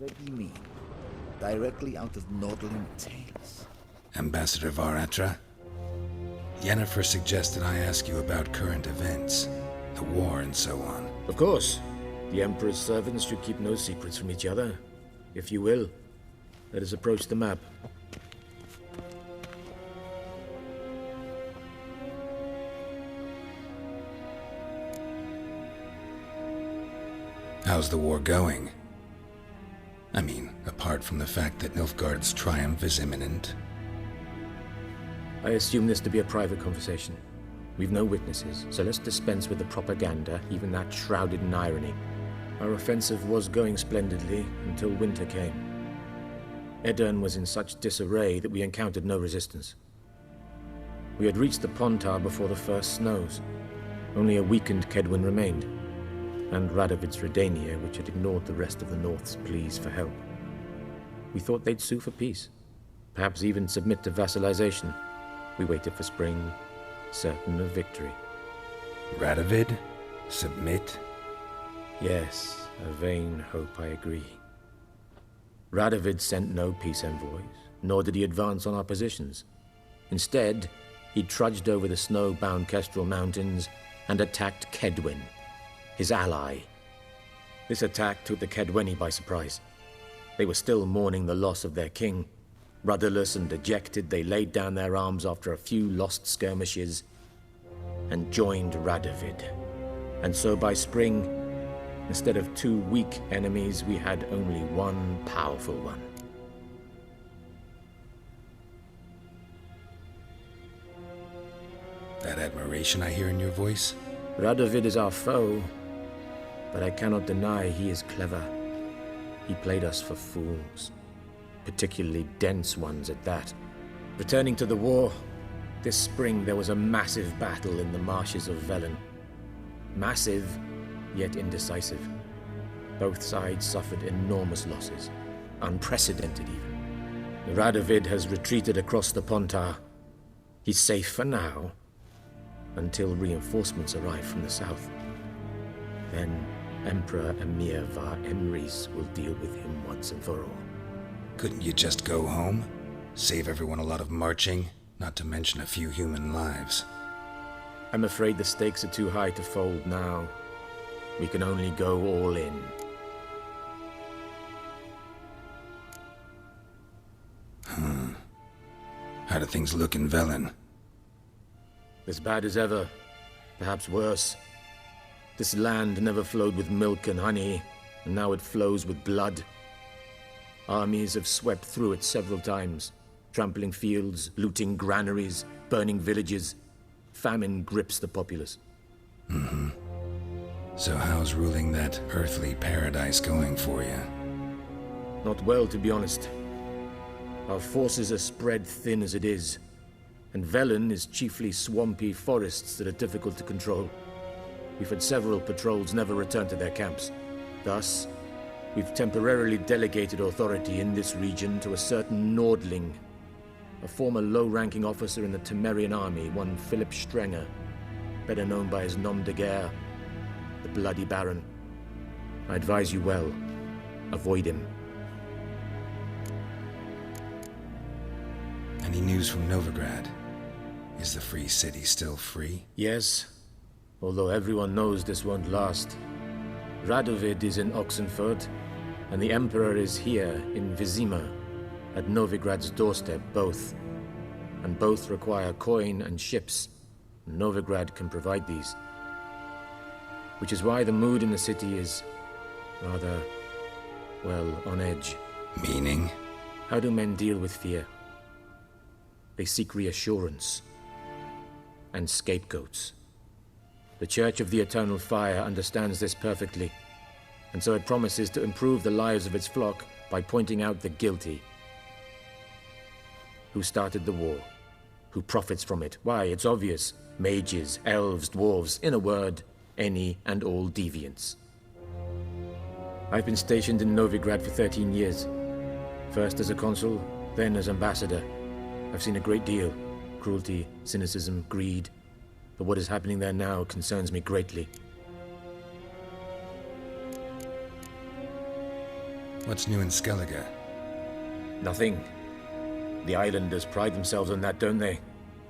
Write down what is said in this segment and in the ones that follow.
Very mean. Directly out of Nordling tales. Ambassador Varatra? Yennefer suggested I ask you about current events, the war and so on. Of course. The Emperor's servants should keep no secrets from each other. If you will, let us approach the map. How's the war going? I mean, apart from the fact that Nilfgaard's triumph is imminent. I assume this to be a private conversation. We've no witnesses, so let's dispense with the propaganda, even that shrouded in irony. Our offensive was going splendidly until winter came. Aedirn was in such disarray that we encountered no resistance. We had reached the Pontar before the first snows. Only a weakened Kedwin remained, and Radovid's Redania, which had ignored the rest of the North's pleas for help. We thought they'd sue for peace, perhaps even submit to vassalization. We waited for spring, certain of victory. Radovid? Submit? Yes, a vain hope, I agree. Radovid sent no peace envoys, nor did he advance on our positions. Instead, he trudged over the snow-bound Kestrel Mountains and attacked Kedwin, his ally. This attack took the Kedweni by surprise. They were still mourning the loss of their king. Rudderless and dejected, they laid down their arms after a few lost skirmishes and joined Radovid. And so by spring, instead of two weak enemies, we had only one powerful one. That admiration I hear in your voice? Radovid is our foe, but I cannot deny he is clever. He played us for fools, particularly dense ones at that. Returning to the war, this spring there was a massive battle in the marshes of Velen. Massive, yet indecisive. Both sides suffered enormous losses, unprecedented even. Radovid has retreated across the Pontar. He's safe for now, until reinforcements arrive from the south. Then Emperor Emir var Emrys will deal with him once and for all. Couldn't you just go home? Save everyone a lot of marching, not to mention a few human lives. I'm afraid the stakes are too high to fold now. We can only go all in. How do things look in Velen? As bad as ever, perhaps worse. This land never flowed with milk and honey, and now it flows with blood. Armies have swept through it several times, trampling fields, looting granaries, burning villages. Famine grips the populace. So how's ruling that earthly paradise going for you? Not well, to be honest. Our forces are spread thin as it is, and Velen is chiefly swampy forests that are difficult to control. We've had several patrols never return to their camps. Thus, we've temporarily delegated authority in this region to a certain Nordling, a former low-ranking officer in the Temerian army, one Philip Strenger, better known by his nom de guerre, the Bloody Baron. I advise you well. Avoid him. Any news from Novigrad? Is the Free City still free? Yes, although everyone knows this won't last. Radovid is in Oxenfurt, and the Emperor is here in Vizima, at Novigrad's doorstep, both. And both require coin and ships. Novigrad can provide these. Which is why the mood in the city is rather, well, on edge. Meaning? How do men deal with fear? They seek reassurance and scapegoats. The Church of the Eternal Fire understands this perfectly, and so it promises to improve the lives of its flock by pointing out the guilty. Who started the war? Who profits from it? Why, it's obvious. Mages, elves, dwarves, in a word, any and all deviants. I've been stationed in Novigrad for 13 years. First as a consul, then as ambassador. I've seen a great deal. Cruelty, cynicism, greed. But what is happening there now concerns me greatly. What's new in Skellige? Nothing. The islanders pride themselves on that, don't they?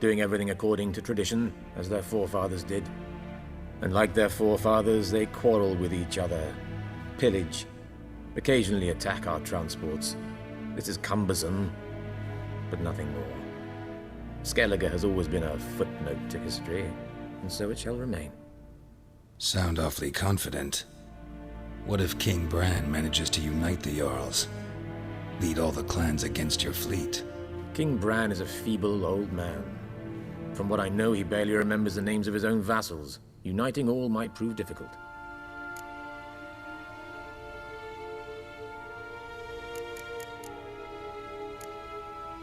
Doing everything according to tradition, as their forefathers did. And like their forefathers, they quarrel with each other, pillage, occasionally attack our transports. This is cumbersome, but nothing more. Skellige has always been a footnote to history, and so it shall remain. Sound awfully confident. What if King Bran manages to unite the Jarls? Lead all the clans against your fleet? King Bran is a feeble old man. From what I know, he barely remembers the names of his own vassals. Uniting all might prove difficult.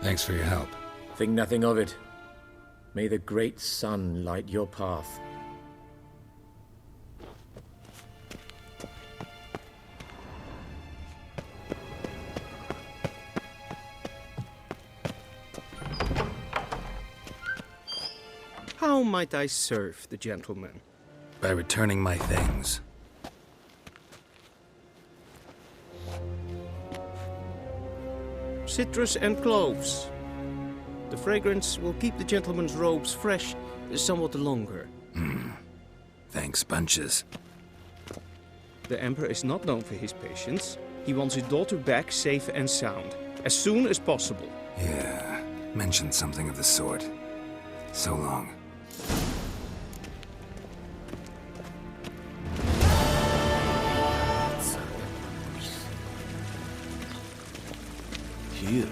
Thanks for your help. Think nothing of it. May the great sun light your path. How might I serve the gentleman? By returning my things. Citrus and cloves. The fragrance will keep the gentleman's robes fresh somewhat longer. Thanks, bunches. The Emperor is not known for his patience. He wants his daughter back safe and sound, as soon as possible. Yeah, mentioned something of the sort. So long. Here.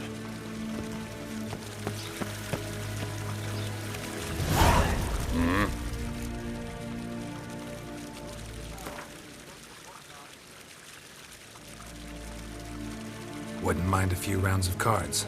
Wouldn't mind a few rounds of cards.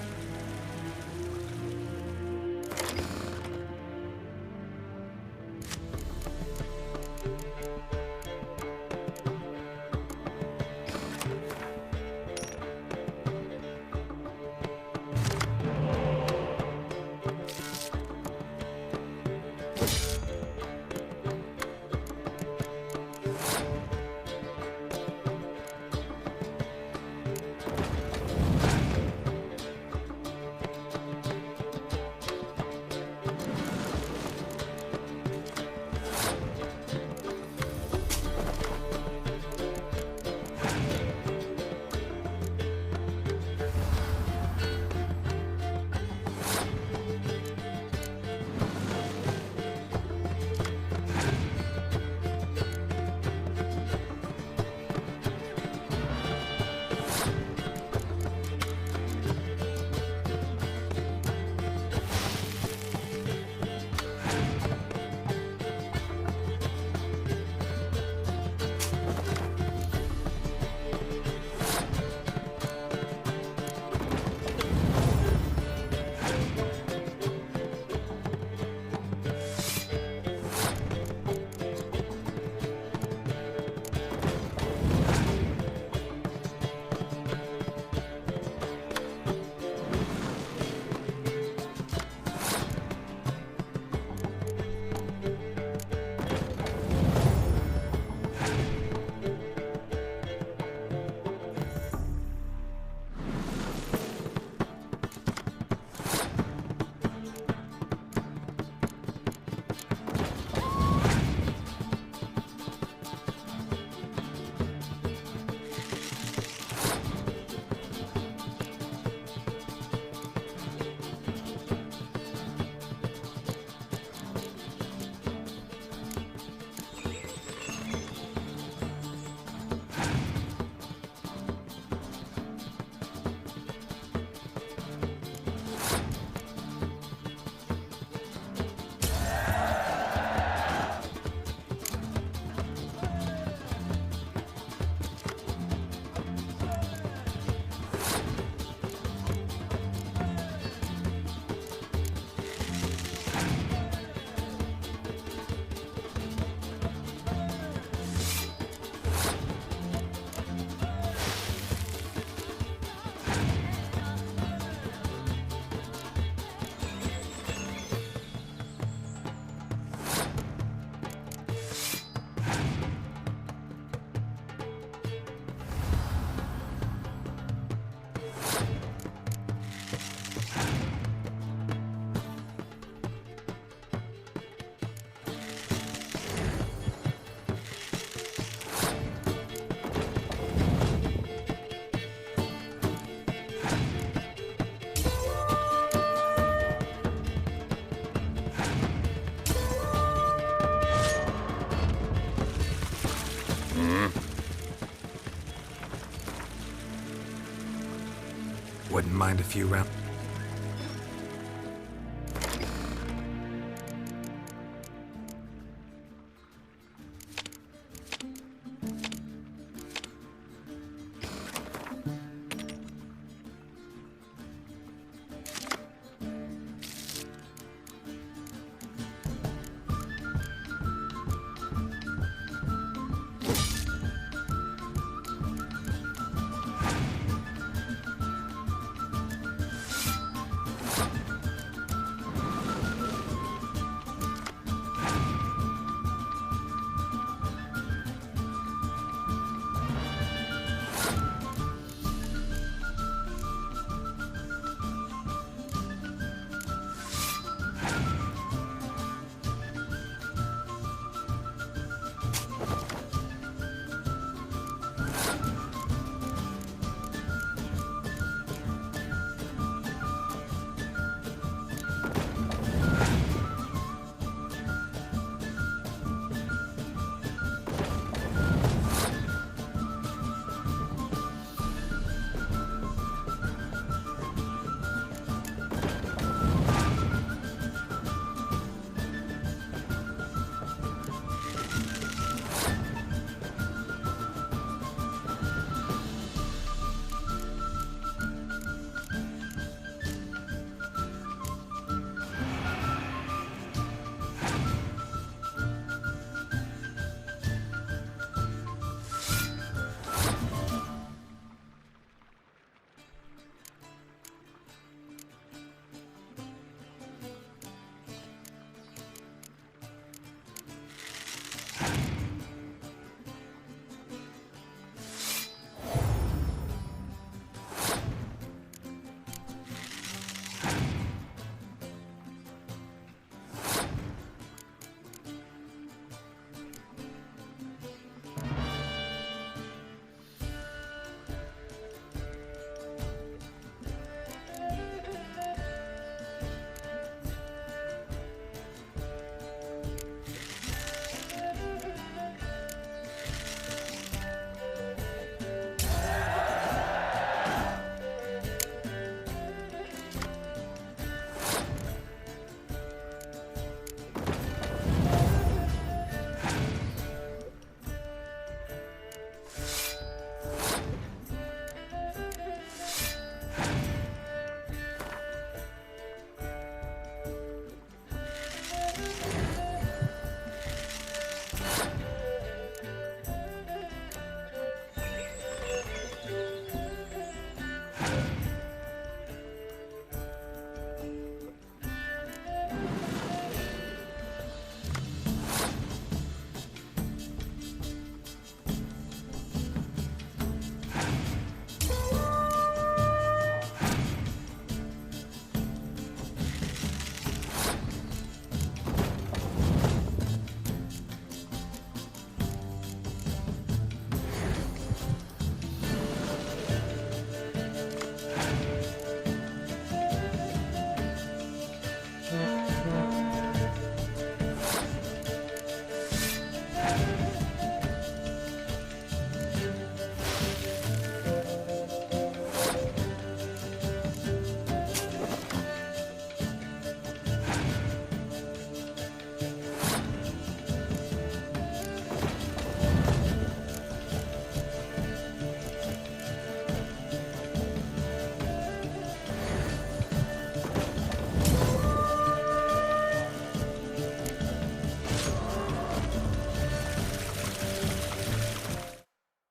Wouldn't mind a few rounds.